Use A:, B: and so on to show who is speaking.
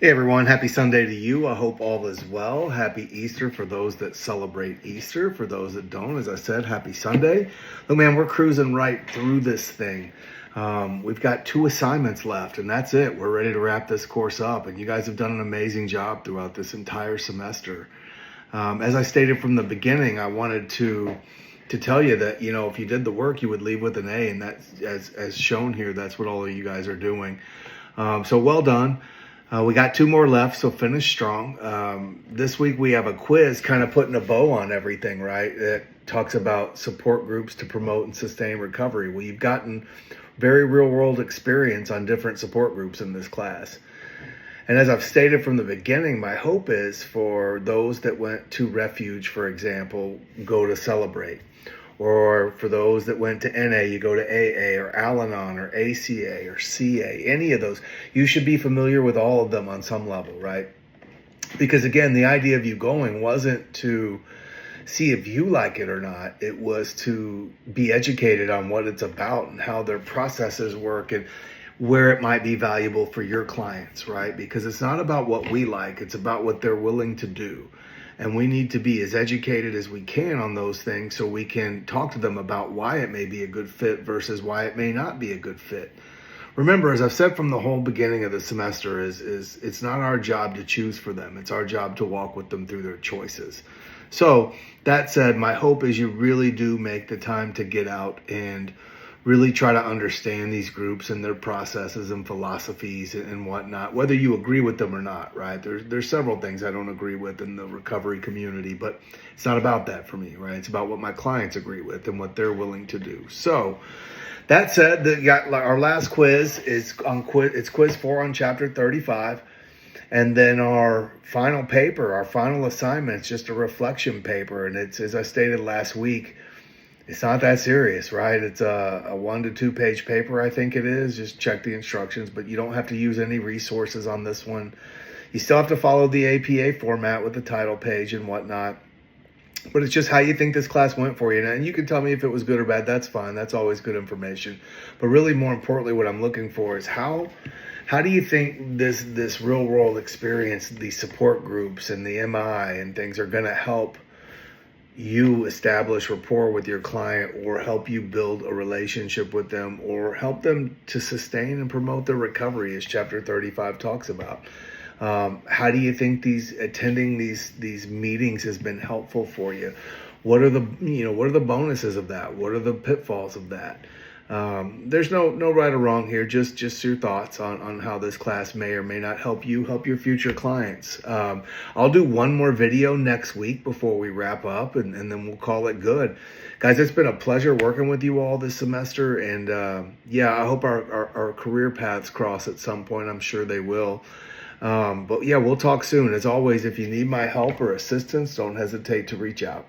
A: Hey everyone, happy Sunday to you. I hope all is well. Happy Easter for those that celebrate Easter. For those that don't, as I said, happy Sunday. Look, man, we're cruising right through this thing. We've got 2 assignments left, and that's it. We're ready to wrap this course up, and you guys have done an amazing job throughout this entire semester. As I stated from the beginning, I wanted to tell you that, if you did the work, you would leave with an A, and that's as shown here. That's what all of you guys are doing. So well done. We got 2 more left, so finish strong. This week we have a quiz kind of putting a bow on everything, right? It talks about support groups to promote and sustain recovery. Well, you've gotten very real world experience on different support groups in this class. And as I've stated from the beginning, my hope is for those that went to Refuge, for example, go to Celebrate. Or for those that went to NA, you go to AA or Al-Anon or ACA or CA, any of those. You should be familiar with all of them on some level, right? Because again, the idea of you going wasn't to see if you like it or not. It was to be educated on what it's about and how their processes work and where it might be valuable for your clients, right? Because it's not about what we like, it's about what they're willing to do. And we need to be as educated as we can on those things so we can talk to them about why it may be a good fit versus why it may not be a good fit. Remember, as I've said from the whole beginning of the semester, is it's not our job to choose for them. It's our job to walk with them through their choices. So that said, my hope is you really do make the time to get out and really try to understand these groups and their processes and philosophies and whatnot, whether you agree with them or not, right? There's several things I don't agree with in the recovery community, but it's not about that for me, right? It's about what my clients agree with and what they're willing to do. So that said, our last quiz is it's quiz 4 on chapter 35. And then our final paper, our final assignment, is just a reflection paper. And it's, as I stated last week, it's not that serious, right? It's a 1 to 2 page paper, I think it is. Just check the instructions, but you don't have to use any resources on this one. You still have to follow the APA format with the title page and whatnot. But it's just how you think this class went for you. And you can tell me if it was good or bad. That's fine. That's always good information. But really, more importantly, what I'm looking for is how do you think this real world experience, these support groups and the MI and things are going to help you establish rapport with your client or help you build a relationship with them or help them to sustain and promote their recovery, as chapter 35 talks about. How do you think attending these meetings has been helpful for you? What are the bonuses of that? What are the pitfalls of that? There's no right or wrong here, just your thoughts on how this class may or may not help your future clients. I'll do one more video next week before we wrap up, and then we'll call it good. Guys, it's been a pleasure working with you all this semester, and I hope our career paths cross at some point. I'm sure they will. But yeah, we'll talk soon. As always, if you need my help or assistance, don't hesitate to reach out.